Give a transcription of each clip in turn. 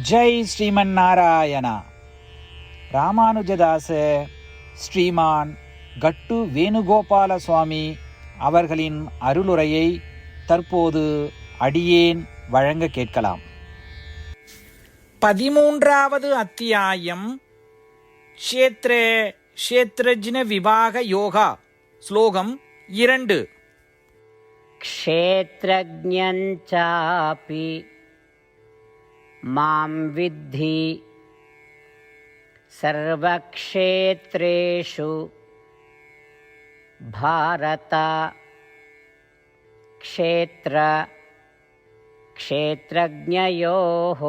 ஜெய் ஸ்ரீமன் நாராயணா. ராமானுஜதாச ஸ்ரீமான் கட்டு வேணுகோபால சுவாமி அவர்களின் அருளுரையை தற்போது அடியேன் வழங்க கேட்கலாம். 13வது அத்தியாயம் க்ஷேத்ரஜ்ன விபாக யோகா. ஸ்லோகம் 2. க்ஷேத்ரஜ்ஞஞ்சாபி மாம் வித்தி சர்வக்ஷேத்ரேஷு பாரத. க்ஷேத்ரஜ்ஞயோः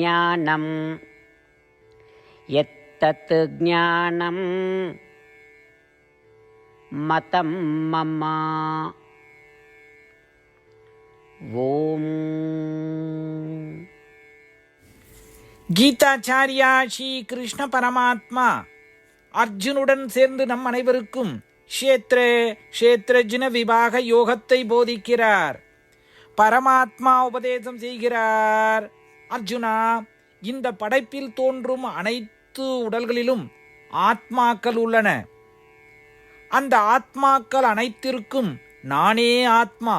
ஞானம் யத்தத் ஞானம் மதம் மம. ஓம். கீதாச்சாரியா ஸ்ரீ கிருஷ்ண பரமாத்மா அர்ஜுனுடன் சேர்ந்து நம் அனைவருக்கும் க்ஷேத்ரஜ்ன விபாக யோகத்தை போதிக்கிறார். பரமாத்மா உபதேசம் செய்கிறார். அர்ஜுனா, இந்த படைப்பில் தோன்றும் அனைத்து உடல்களிலும் ஆத்மாக்கள் உள்ளன. அந்த ஆத்மாக்கள் அனைத்திற்கும் நானே ஆத்மா.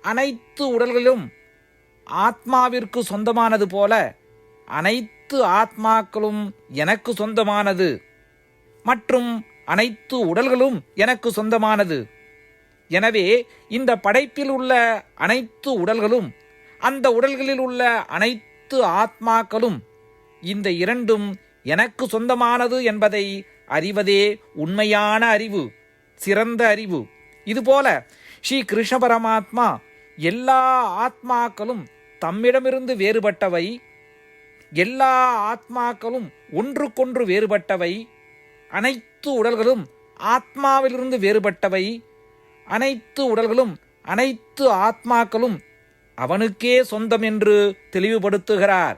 அனைத்து உடல்களிலும் ஆத்மாவிற்கு சொந்தமானது போல அனைத்து ஆத்மாக்களும் எனக்கு சொந்தமானது மற்றும் அனைத்து உடல்களும் எனக்கு சொந்தமானது. எனவே இந்த படைப்பில் உள்ள அனைத்து உடல்களும் அந்த உடல்களில் உள்ள அனைத்து ஆத்மாக்களும் இந்த இரண்டும் எனக்கு சொந்தமானது என்பதை அறிவதே உண்மையான அறிவு, சிறந்த அறிவு. இதுபோல ஸ்ரீ கிருஷ்ண பரமாத்மா எல்லா ஆத்மாக்களும் தம்மிடமிருந்து வேறுபட்டவை, எல்லா ஆத்மாக்களும் ஒன்றுக்கொன்று வேறுபட்டவை, அனைத்து உடல்களும் ஆத்மாவிலிருந்து வேறுபட்டவை, அனைத்து உடல்களும் அனைத்து ஆத்மாக்களும் அவனுக்கே சொந்தம் என்று தெளிவுபடுத்துகிறார்.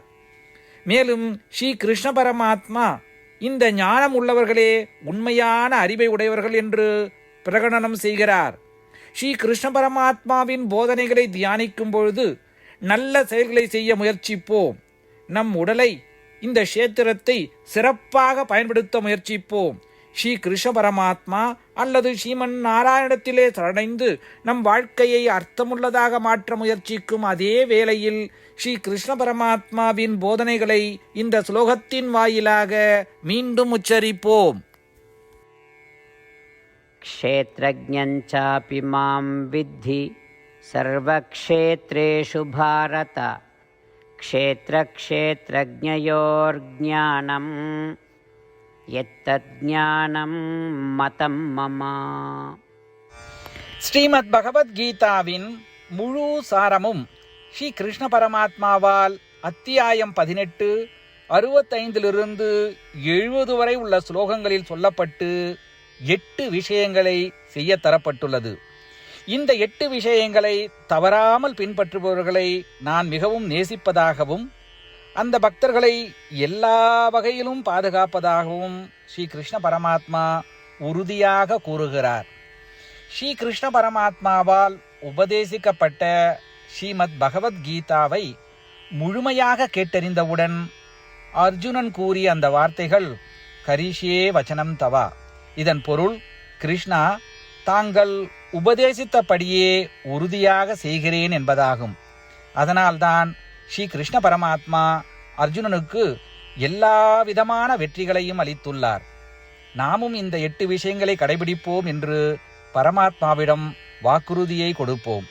மேலும் ஸ்ரீ கிருஷ்ண பரமாத்மா இந்த ஞானம் உள்ளவர்களே உண்மையான அறிவை உடையவர்கள் என்று பிரகடனம் செய்கிறார். ஸ்ரீ கிருஷ்ண பரமாத்மாவின் போதனைகளை தியானிக்கும் பொழுது நல்ல செயல்களை செய்ய முயற்சிப்போம். நம் உடலை, இந்த க்ஷேத்திரத்தை சிறப்பாக பயன்படுத்த முயற்சிப்போம். ஸ்ரீ கிருஷ்ண பரமாத்மா அல்லது ஸ்ரீமன் நாராயணத்திலே சரணடைந்து நம் வாழ்க்கையை அர்த்தமுள்ளதாக மாற்ற முயற்சிக்கும் அதே வேளையில் ஸ்ரீ கிருஷ்ண பரமாத்மாவின் போதனைகளை இந்த ஸ்லோகத்தின் வாயிலாக மீண்டும் உச்சரிப்போம். க்ஷேத்ரஜ்ஞஞ்சாபி மாம் வித்தி சர்வக்ஷேத்ரேஷு பாரத. க்ஷேத்ரஜ்ஞயோர்ஞானம் யத்தத் ஞானம் மதம் மம. ஸ்ரீமத் பகவத்கீதாவின் முழு சாரமும் ஸ்ரீ கிருஷ்ண பரமாத்மாவால் அத்தியாயம் 18 65 70 வரை உள்ள ஸ்லோகங்களில் சொல்லப்பட்டு 8 விஷயங்களை செய்ய தரப்பட்டுள்ளது. இந்த 8 விஷயங்களை தவறாமல் பின்பற்றுபவர்களை நான் மிகவும் நேசிப்பதாகவும் அந்த பக்தர்களை எல்லா வகையிலும் பாதுகாப்பதாகவும் ஸ்ரீ கிருஷ்ண பரமாத்மா உறுதியாக கூறுகிறார். ஸ்ரீ கிருஷ்ண பரமாத்மாவால் உபதேசிக்கப்பட்ட ஸ்ரீமத் பகவத்கீதாவை முழுமையாக கேட்டறிந்தவுடன் அர்ஜுனன் கூறிய அந்த வார்த்தைகள் கரிஷ்யே வச்சனம் தவா. இதன் பொருள், கிருஷ்ணா, தாங்கள் உபதேசித்தபடியே உறுதியாக செய்கிறேன் என்பதாகும். அதனால்தான் ஸ்ரீ கிருஷ்ண பரமாத்மா அர்ஜுனனுக்கு எல்லா விதமான வெற்றிகளையும் அளித்துள்ளார். நாமும் இந்த 8 விஷயங்களை கடைபிடிப்போம் என்று பரமாத்மாவிடம் வாக்குறுதியை கொடுப்போம்.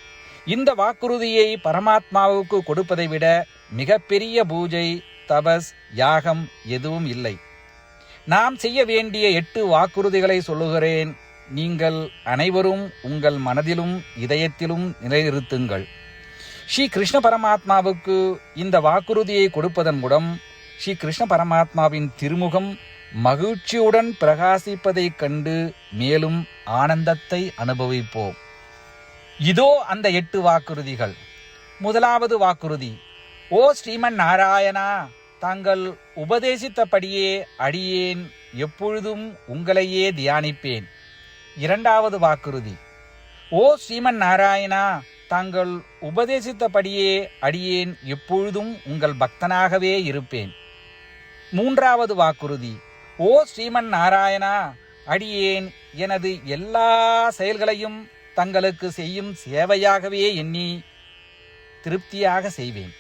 இந்த வாக்குறுதியை பரமாத்மாவுக்கு கொடுப்பதை விட மிகப்பெரிய பூஜை, தபஸ், யாகம் எதுவும் இல்லை. நாம் செய்ய வேண்டிய 8 வாக்குறுதிகளை சொல்லுகிறேன். நீங்கள் அனைவரும் உங்கள் மனதிலும் இதயத்திலும் நிலைநிறுத்துங்கள். ஸ்ரீ கிருஷ்ண பரமாத்மாவுக்கு இந்த வாக்குறுதியை கொடுப்பதன் மூலம் ஸ்ரீ கிருஷ்ண பரமாத்மாவின் திருமுகம் மகிழ்ச்சியுடன் பிரகாசிப்பதைக் கண்டு மேலும் ஆனந்தத்தை அனுபவிப்போம். இதோ அந்த 8 வாக்குறுதிகள். முதலாவது வாக்குறுதி: ஓ ஸ்ரீமன் நாராயணா, தாங்கள் உபதேசித்தபடியே அடியேன் எப்பொழுதும் உங்களையே தியானிப்பேன். இரண்டாவது வாக்குறுதி: ஓ ஸ்ரீமன் நாராயணா, தாங்கள் உபதேசித்தபடியே அடியேன் எப்பொழுதும் உங்கள் பக்தனாகவே இருப்பேன். 3வது வாக்குறுதி. ஓ ஸ்ரீமன் நாராயணா, அடியேன் எனது எல்லா செயல்களையும் தங்களுக்கு செய்யும் சேவையாகவே எண்ணி திருப்தியாக செய்வேன்.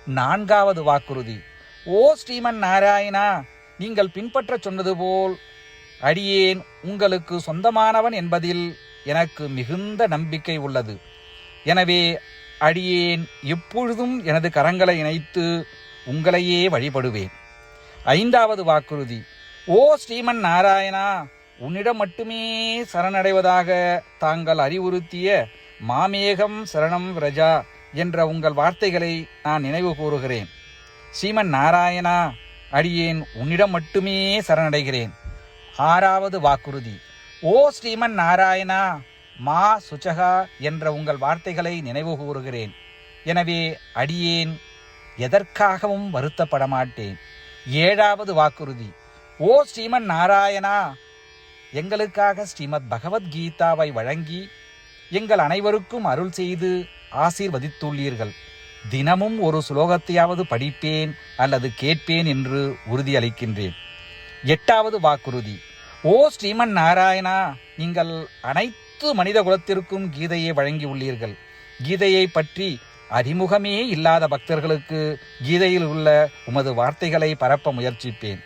4வது வாக்குறுதி. ஓ ஸ்ரீமன் நாராயணா, நீங்கள் பின்பற்ற சொன்னது போல் அடியேன் உங்களுக்கு சொந்தமானவன் என்பதில் எனக்கு மிகுந்த நம்பிக்கை உள்ளது. எனவே அடியேன் எப்பொழுதும் எனது கரங்களை இணைத்து உங்களையே வழிபடுவேன். 5வது வாக்குறுதி. ஓ ஸ்ரீமன் நாராயணா, உன்னிடம் மட்டுமே சரணடைவதாக தாங்கள் அறிவுறுத்திய மாமேகம் சரணம் விரஜா என்ற உங்கள் வார்த்தைகளை நான் நினைவு கூறுகிறேன். ஸ்ரீமன் நாராயணா, அடியேன் உன்னிடம் மட்டுமே சரணடைகிறேன். 6வது வாக்குறுதி. ஓ ஸ்ரீமன் நாராயணா, மா சுச்சகா என்ற உங்கள் வார்த்தைகளை நினைவு கூறுகிறேன். எனவே அடியேன் எதற்காகவும் வருத்தப்பட மாட்டேன். 7வது வாக்குறுதி. ஓ ஸ்ரீமன் நாராயணா, எங்களுக்காக ஸ்ரீமத் பகவத்கீதாவை வழங்கி எங்கள் அனைவருக்கும் அருள் செய்து ஆசீர்வதித்துள்ளீர்கள். தினமும் ஒரு ஸ்லோகத்தையாவது படிப்பேன் அல்லது கேட்பேன் என்று உறுதியளிக்கின்றேன். 8வது வாக்குறுதி. ஓ ஸ்ரீமன் நாராயணா, நீங்கள் அனைத்து மனித குலத்திற்கும் கீதையை வழங்கியுள்ளீர்கள். கீதையை பற்றி அறிமுகமே இல்லாத பக்தர்களுக்கு கீதையில் உள்ள உமது வார்த்தைகளை பரப்ப முயற்சிப்பேன்.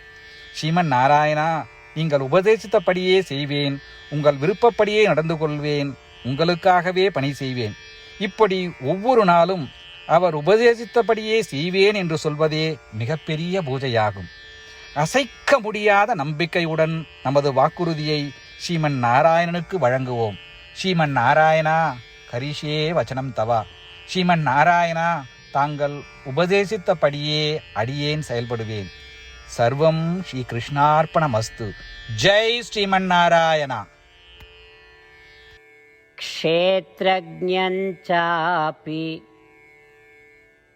ஸ்ரீமன் நாராயணா, நீங்கள் உபதேசித்தபடியே செய்வேன். உங்கள் விருப்பப்படியே நடந்து கொள்வேன். உங்களுக்காகவே பணி செய்வேன். இப்படி ஒவ்வொரு நாளும் அவர் உபதேசித்தபடியே செய்வேன் என்று சொல்வதே மிகப்பெரிய பூஜையாகும். அசைக்க முடியாத நம்பிக்கையுடன் நமது வாக்குறுதியை ஸ்ரீமன் நாராயணனுக்கு வழங்குவோம். ஸ்ரீமன் நாராயணா, கரிஷே வச்சனம் தவா. ஸ்ரீமன் நாராயணா, தாங்கள் உபதேசித்தபடியே அடியேன் செயல்படுவேன். சர்வம் ஸ்ரீ கிருஷ்ணார்ப்பணமஸ்து. ஜெய் ஸ்ரீமன் நாராயணா. க்ஷேத்ரஜ்ஞஞ்சாபி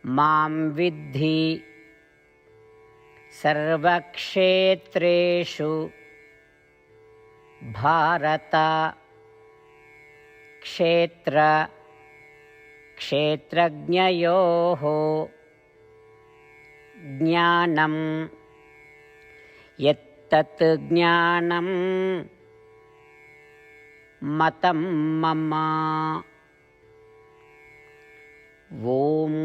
மாம் வித்தி சர்வக்ஷேத்ரேஷு பாரத. க்ஷேத்ரஜ்ஞயோः ஞானம் யத்தத் ஞானம் மதம் மம. ஓம்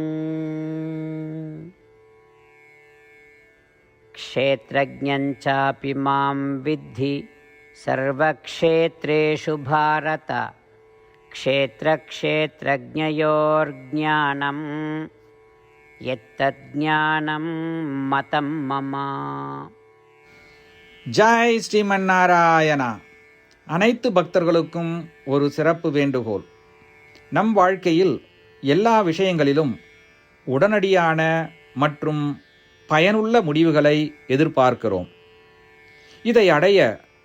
க்ஷேத்ரஜ்ஞஞ்சாபி மாம் வித்தி சர்வக்ஷேத்ரேஷு பாரத. க்ஷேத்ரஜ்ஞயோர்ஞானம் யத்தத் ஞானம் மதம் மம. ஜெய் ஸ்ரீமன் நாராயணா. அனைத்து பக்தர்களுக்கும் ஒரு சிறப்பு வேண்டுகோள். நம் வாழ்க்கையில் எல்லா விஷயங்களிலும் உடனடியான மற்றும் பயனுள்ள முடிவுகளை எதிர்பார்க்கிறோம். இதை அடைய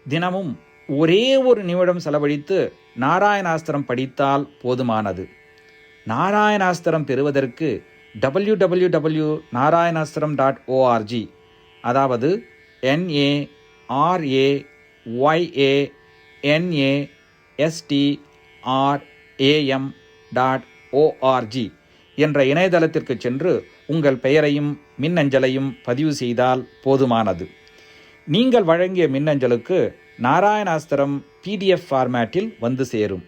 தினமும் ஒரே ஒரு நிமிடம் செலவழித்து நாராயணாஸ்திரம் படித்தால் போதுமானது. நாராயணாஸ்திரம் பெறுவதற்கு www.narayanaastram.org, அதாவது NARAYANASTRAM.org என்ற இணையதளத்திற்கு சென்று உங்கள் பெயரையும் மின்னஞ்சலையும் பதிவு செய்தால் போதுமானது. நீங்கள் வழங்கிய மின்னஞ்சலுக்கு நாராயணாஸ்திரம் PDF ஃபார்மேட்டில் வந்து சேரும்.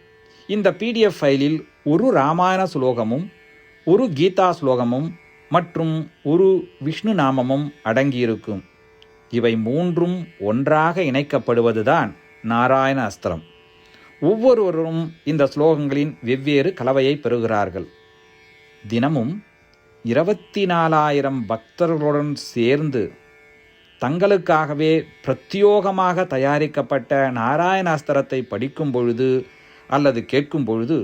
இந்த PDF ஃபைலில் ஒரு ராமாயண ஸ்லோகமும் ஒரு கீதா ஸ்லோகமும் மற்றும் ஒரு விஷ்ணு நாமமும் அடங்கியிருக்கும். இவை மூன்றும் ஒன்றாக இணைக்கப்படுவதுதான் நாராயண அஸ்திரம். ஒவ்வொருவரும் இந்த ஸ்லோகங்களின் வெவ்வேறு கலவையை பெறுகிறார்கள். தினமும் 24,000 பக்தர்களுடன் சேர்ந்து தங்களுக்காகவே பிரத்யோகமாக தயாரிக்கப்பட்ட நாராயணாஸ்திரத்தை படிக்கும் பொழுது அல்லது கேட்கும் பொழுது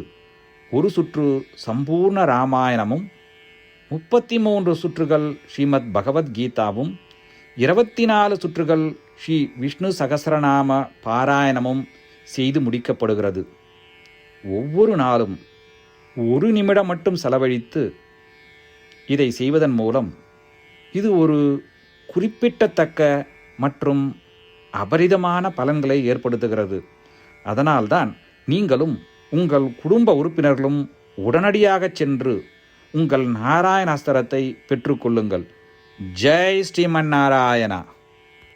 ஒரு சுற்று சம்பூர்ண ராமாயணமும் 33 சுற்றுகள் ஸ்ரீமத் பகவத்கீதாவும் 24 சுற்றுகள் ஸ்ரீ விஷ்ணு சகஸ்ரநாம பாராயணமும் செய்து முடிக்கப்படுகிறது. ஒவ்வொரு நாளும் ஒரு நிமிடம் மட்டும் செலவழித்து இதை செய்வதன் மூலம் இது ஒரு குறிப்பிடத்தக்க மற்றும் அபரிதமான பலன்களை ஏற்படுத்துகிறது. அதனால்தான் நீங்களும் உங்கள் குடும்ப உறுப்பினர்களும் உடனடியாக சென்று உங்கள் நாராயணாஸ்திரத்தை பெற்றுக்கொள்ளுங்கள். ஜெய் ஸ்ரீமன் நாராயணா.